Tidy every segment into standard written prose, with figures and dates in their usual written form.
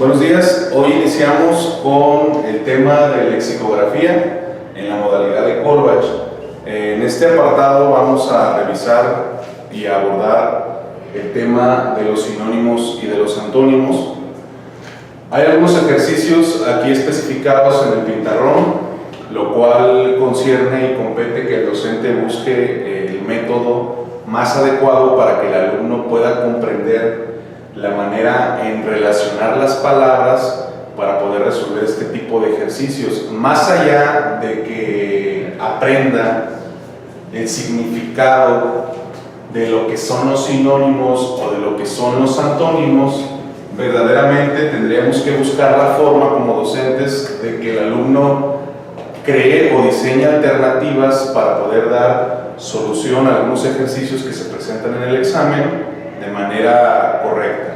Buenos días, hoy iniciamos con el tema de lexicografía en la modalidad de Colbach. En este apartado vamos a revisar y abordar el tema de los sinónimos y de los antónimos. Hay algunos ejercicios aquí especificados en el pizarrón, lo cual concierne y compete que el docente busque el método más adecuado para que el alumno pueda comprender la manera en relacionar las palabras para poder resolver este tipo de ejercicios. Más allá de que aprenda el significado de lo que son los sinónimos o de lo que son los antónimos, verdaderamente tendríamos que buscar la forma como docentes de que el alumno cree o diseñe alternativas para poder dar solución a algunos ejercicios que se presentan en el examen de manera correcta.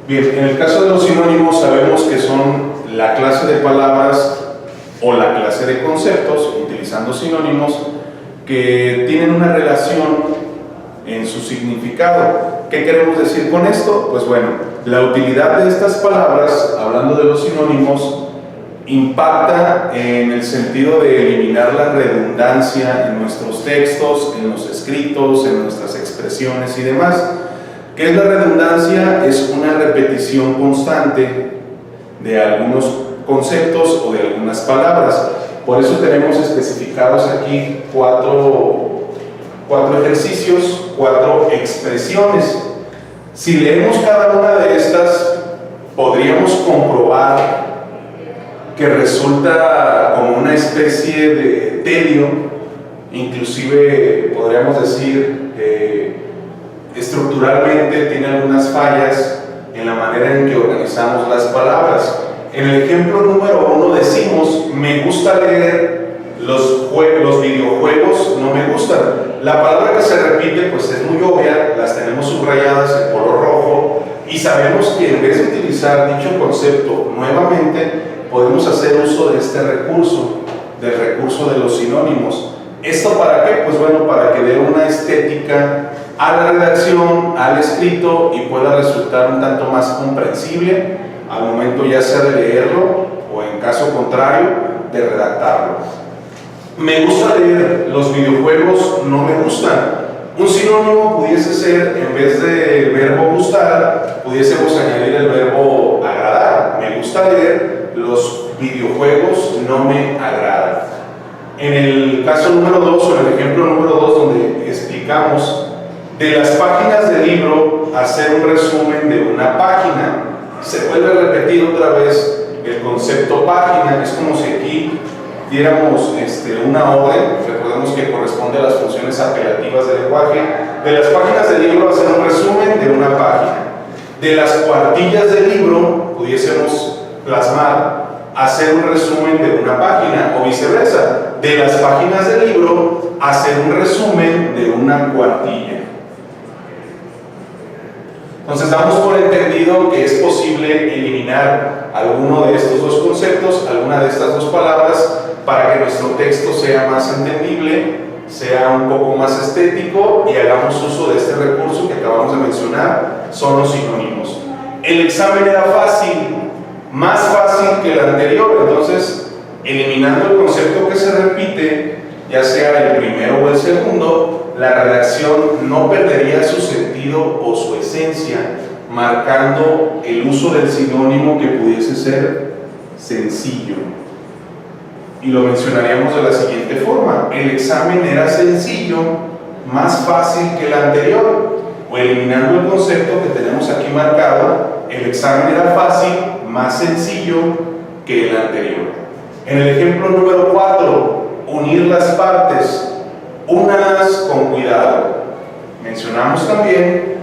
Bien, en el caso de los sinónimos sabemos que son la clase de palabras o la clase de conceptos, utilizando sinónimos, que tienen una relación en su significado. ¿Qué queremos decir con esto? Pues bueno, la utilidad de estas palabras, hablando de los sinónimos, impacta en el sentido de eliminar la redundancia en nuestros textos, en los escritos, en nuestras expresiones y demás. ¿Qué es la redundancia? Es una repetición constante de algunos conceptos o de algunas palabras. Por eso tenemos especificados aquí cuatro ejercicios, 4 expresiones. Si leemos cada una de estas, podríamos comprobar que resulta como una especie de tedio, inclusive podríamos decir estructuralmente tiene algunas fallas en la manera en que organizamos las palabras. En el ejemplo número 1 decimos: me gusta leer, los videojuegos no me gustan. La palabra que se repite pues es muy obvia, las tenemos subrayadas en color rojo y sabemos que en vez de utilizar dicho concepto nuevamente, podemos hacer uso de este recurso, del recurso de los sinónimos. ¿Esto para qué? Pues bueno, para que dé una estética a la redacción, al escrito, y pueda resultar un tanto más comprensible al momento ya sea de leerlo o en caso contrario de redactarlo. Me gusta leer, los videojuegos no me gustan. Un sinónimo pudiese ser, en vez del verbo gustar, pudiésemos añadir el verbo agradar. Me gusta leer, los videojuegos no me agradan. En el caso número 2 o en el ejemplo número 2, donde explicamos de las páginas del libro hacer un resumen de una página, se vuelve a repetir otra vez el concepto página. Es como si aquí diéramos una orden, recordemos que corresponde a las funciones apelativas del lenguaje. De las páginas del libro hacer un resumen de una página. De las cuartillas del libro pudiésemos plasmar hacer un resumen de una página, o viceversa, de las páginas del libro hacer un resumen de una cuartilla. Entonces damos por entendido que es posible eliminar alguno de estos dos conceptos, alguna de estas dos palabras, para que nuestro texto sea más entendible, sea un poco más estético y hagamos uso de este recurso que acabamos de mencionar, son los sinónimos. El examen era fácil, más fácil que el anterior, entonces eliminando el concepto que se repite, ya sea el primero o el segundo, la redacción no perdería su sentido o su esencia, marcando el uso del sinónimo que pudiese ser sencillo. Y lo mencionaríamos de la siguiente forma: el examen era sencillo, más fácil que el anterior, o eliminando el concepto que tenemos aquí marcado, el examen era fácil, más sencillo que el anterior. En el ejemplo número 4, unir las partes, únalas con cuidado. Mencionamos también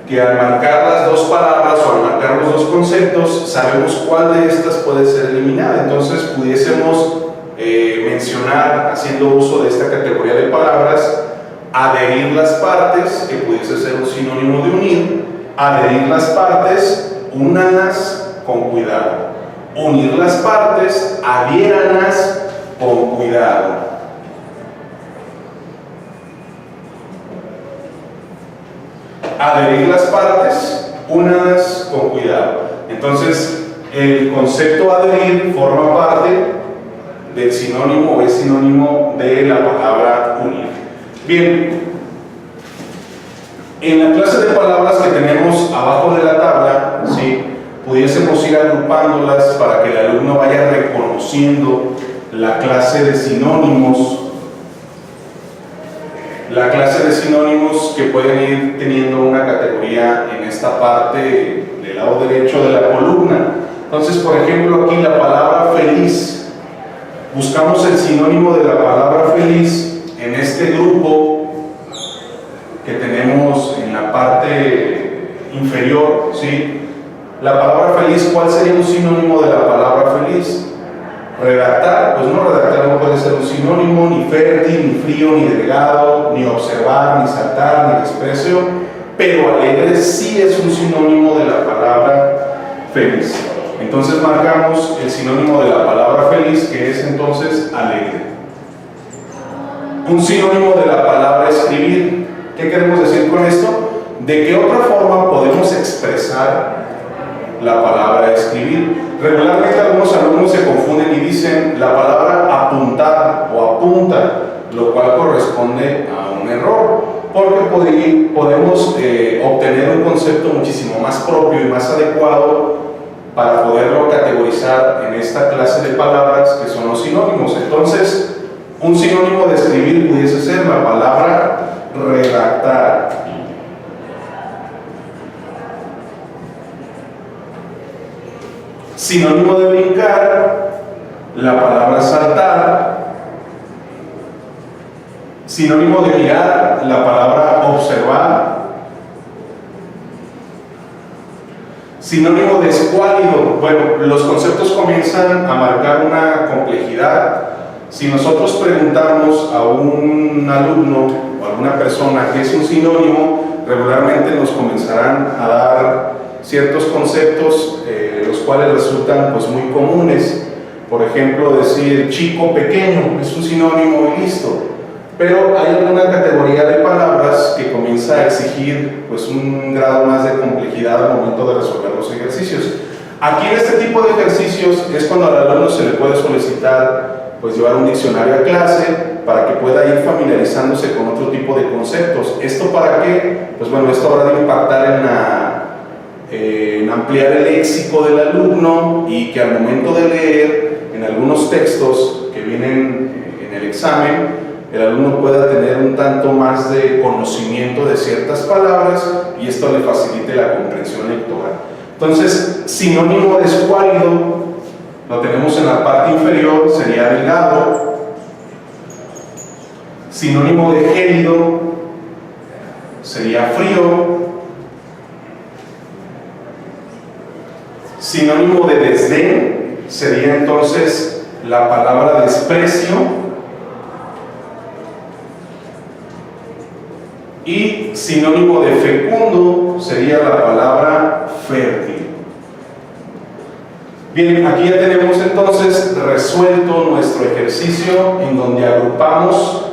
que al marcar las dos palabras o al marcar los dos conceptos, sabemos cuál de estas puede ser eliminada. Entonces pudiésemos mencionar, haciendo uso de esta categoría de palabras, adherir las partes, que pudiese ser un sinónimo de unir. Adherir las partes, únalas con cuidado. Unir las partes, adhiéranlas con cuidado. Adherir las partes, únalas con cuidado. Entonces, el concepto adherir forma parte del sinónimo o es sinónimo de la palabra unir. Bien, en la clase de palabras que tenemos abajo de la tabla, ¿sí?, pudiésemos ir agrupándolas para que el alumno vaya reconociendo la clase de sinónimos. La clase de sinónimos que pueden ir teniendo una categoría en esta parte del lado derecho de la columna. Entonces, por ejemplo, aquí la palabra feliz. Buscamos el sinónimo de la palabra feliz en este grupo que tenemos en la parte inferior, ¿sí? La palabra feliz, ¿cuál sería un sinónimo de la palabra feliz? Redactar. Pues no, redactar no puede ser un sinónimo, ni fértil, ni frío, ni delgado, ni observar, ni saltar, ni desprecio, pero alegre sí es un sinónimo de la palabra feliz. Entonces marcamos el sinónimo de la palabra feliz, que es entonces alegre. Un sinónimo de la palabra escribir. ¿Qué queremos decir con esto? ¿De qué otra forma podemos expresar la palabra escribir? Regularmente algunos alumnos se confunden y dicen la palabra apuntar o apunta, lo cual corresponde a un error, porque podemos obtener un concepto muchísimo más propio y más adecuado para poderlo categorizar en esta clase de palabras que son los sinónimos. Entonces, un sinónimo de escribir pudiese ser la palabra redactar. Sinónimo de brincar, la palabra saltar. Sinónimo de mirar, la palabra observar. Sinónimo de escuálido. Bueno, los conceptos comienzan a marcar una complejidad. Si nosotros preguntamos a un alumno o a alguna persona qué es un sinónimo, regularmente nos comenzarán a dar ciertos conceptos los cuales resultan pues muy comunes. Por ejemplo, decir chico pequeño es un sinónimo y listo, pero hay alguna categoría de palabras que comienza a exigir pues un grado más de complejidad al momento de resolver los ejercicios. Aquí en este tipo de ejercicios es cuando al alumno se le puede solicitar pues llevar un diccionario a clase para que pueda ir familiarizándose con otro tipo de conceptos. ¿Esto para qué? Pues bueno, esto habrá de impactar en ampliar el léxico del alumno y que al momento de leer en algunos textos que vienen en el examen, el alumno pueda tener un tanto más de conocimiento de ciertas palabras y esto le facilite la comprensión lectora. Entonces, sinónimo de escuálido lo tenemos en la parte inferior, sería delgado. Sinónimo de gélido sería frío. Sinónimo de desdén sería entonces la palabra desprecio. Y sinónimo de fecundo sería la palabra fértil. Bien, aquí ya tenemos entonces resuelto nuestro ejercicio en donde agrupamos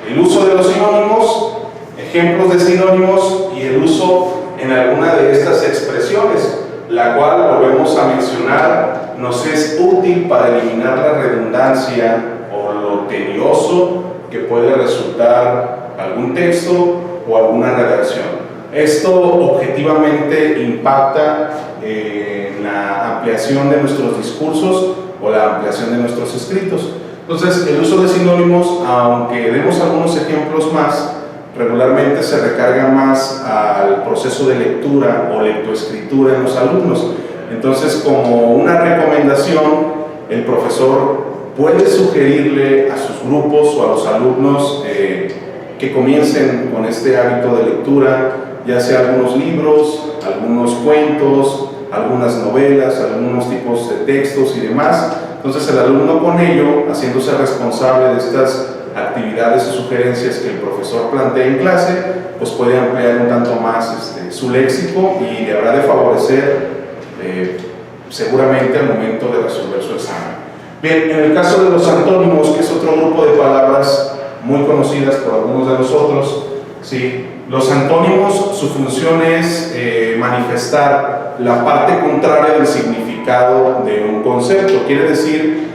el uso de los sinónimos, ejemplos de sinónimos y el uso en alguna de estas expresiones, la cual, volvemos a mencionar, nos es útil para eliminar la redundancia o lo tedioso que puede resultar algún texto o alguna redacción. Esto objetivamente impacta en la ampliación de nuestros discursos o la ampliación de nuestros escritos. Entonces, el uso de sinónimos, aunque demos algunos ejemplos más, regularmente se recarga más al proceso de lectura o lectoescritura en los alumnos. Entonces, como una recomendación, el profesor puede sugerirle a sus grupos o a los alumnos que comiencen con este hábito de lectura, ya sea algunos libros, algunos cuentos, algunas novelas, algunos tipos de textos y demás. Entonces el alumno con ello, haciéndose responsable de estas actividades o sugerencias que el profesor plantea en clase, pues puede ampliar un tanto más su léxico y le habrá de favorecer seguramente al momento de resolver su examen. Bien, en el caso de los antónimos, que es otro grupo de palabras muy conocidas por algunos de nosotros, ¿sí? Los antónimos, su función es manifestar la parte contraria del significado de un concepto. Quiere decir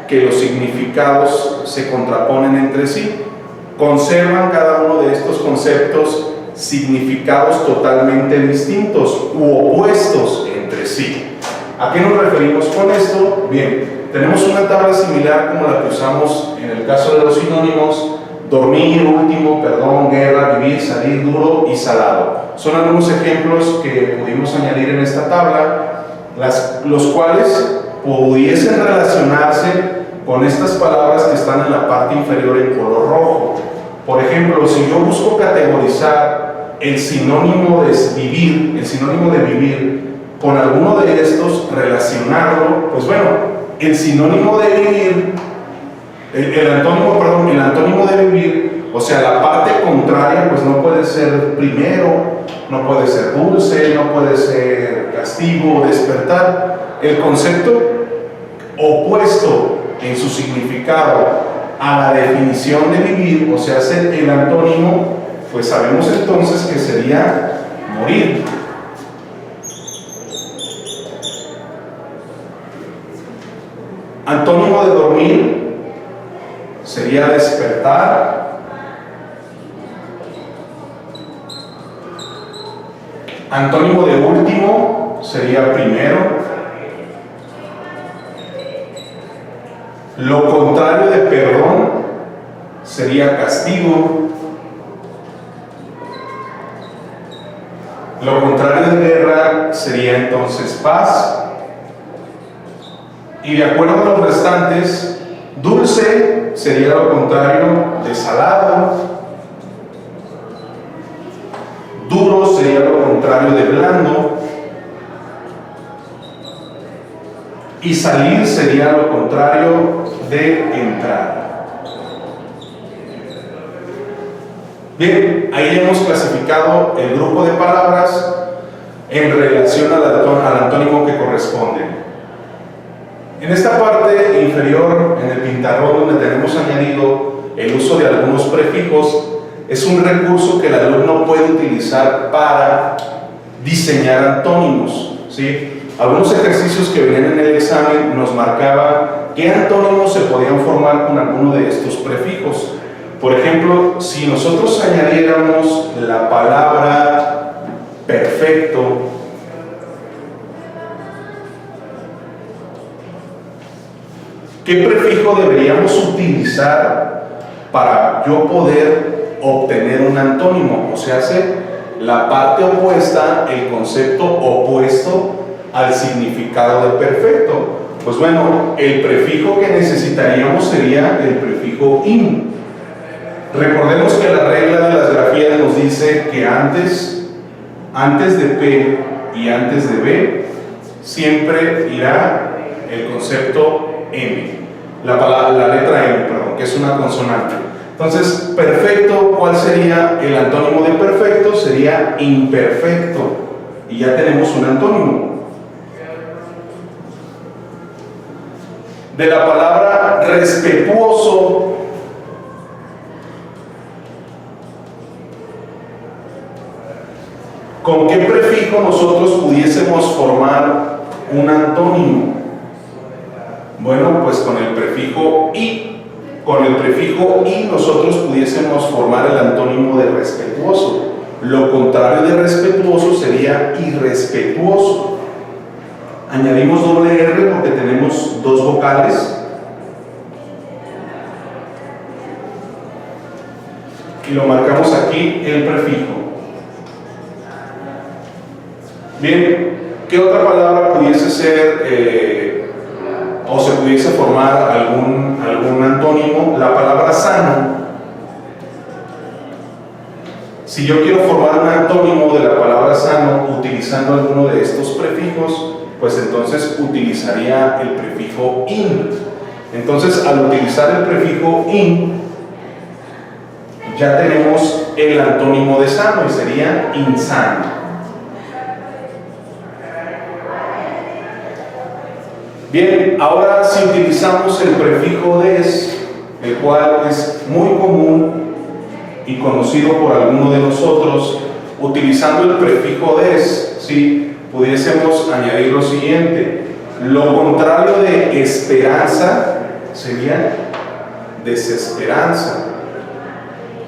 que los significados se contraponen entre sí. Conservan cada uno de estos conceptos significados totalmente distintos u opuestos entre sí. ¿A qué nos referimos con esto? Bien, tenemos una tabla similar como la que usamos en el caso de los sinónimos: dormir, último, perdón, guerra, vivir, salir, duro y salado. Son algunos ejemplos que pudimos añadir en esta tabla, los cuales pudiesen relacionarse con estas palabras que están en la parte inferior en color rojo. Por ejemplo, si yo busco categorizar el sinónimo de vivir con alguno de estos, relacionarlo, pues bueno, el sinónimo de vivir, el antónimo de vivir, o sea, la parte contraria, pues no puede ser primero, no puede ser dulce, no puede ser castigo, despertar. El concepto opuesto en su significado a la definición de vivir, o sea, el antónimo, pues sabemos entonces que sería morir. Antónimo de dormir sería despertar. Antónimo de último sería primero. Lo contrario de perdón sería castigo. Lo contrario de guerra sería entonces paz. Y de acuerdo a los restantes, dulce sería lo contrario de salado. Duro sería lo contrario de blando. Y salir sería lo contrario de entrar. Bien, ahí hemos clasificado el grupo de palabras en relación al antónimo que corresponde. En esta parte inferior, en el pizarrón donde tenemos añadido el uso de algunos prefijos, es un recurso que el alumno puede utilizar para diseñar antónimos, ¿sí? Algunos ejercicios que venían en el examen nos marcaban qué antónimos se podían formar con alguno de estos prefijos. Por ejemplo, si nosotros añadiéramos la palabra perfecto, ¿qué prefijo deberíamos utilizar para yo poder obtener un antónimo? O sea, la parte opuesta, el concepto opuesto al significado de perfecto. Pues bueno, el prefijo que necesitaríamos sería el prefijo in. Recordemos que la regla de las grafías nos dice que antes de P y antes de B siempre irá el concepto M, la letra M, perdón, que es una consonante. Entonces, perfecto, ¿cuál sería el antónimo de perfecto? Sería imperfecto, y ya tenemos un antónimo. De la palabra respetuoso, ¿con qué prefijo nosotros pudiésemos formar un antónimo? Bueno, pues con el prefijo i. Con el prefijo i nosotros pudiésemos formar el antónimo de respetuoso. Lo contrario de respetuoso sería irrespetuoso. Añadimos doble R porque tenemos dos vocales. Y lo marcamos aquí el prefijo. Bien, ¿qué otra palabra pudiese ser o se pudiese formar algún antónimo? La palabra sano. Si yo quiero formar un antónimo de la palabra sano utilizando alguno de estos prefijos, pues entonces utilizaría el prefijo in. Entonces, al utilizar el prefijo in, ya tenemos el antónimo de sano y sería insano. Bien, ahora si utilizamos el prefijo des, el cual es muy común y conocido por alguno de nosotros, utilizando el prefijo des, ¿sí? Pudiésemos añadir lo siguiente: lo contrario de esperanza sería desesperanza.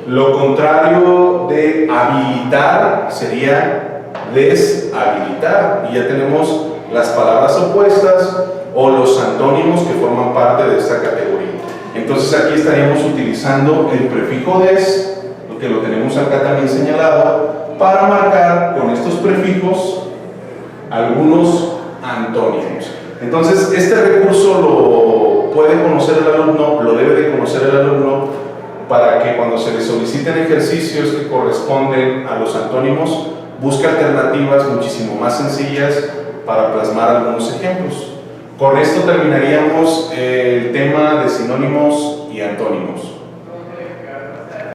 Lo contrario de habilitar sería deshabilitar. Y ya tenemos las palabras opuestas o los antónimos que forman parte de esta categoría. Entonces aquí estaríamos utilizando el prefijo des, que lo tenemos acá también señalado, para marcar con estos prefijos algunos antónimos. Entonces este recurso lo puede conocer el alumno, lo debe de conocer el alumno, para que cuando se le soliciten ejercicios que corresponden a los antónimos, busque alternativas muchísimo más sencillas para plasmar algunos ejemplos. Con esto terminaríamos el tema de sinónimos y antónimos.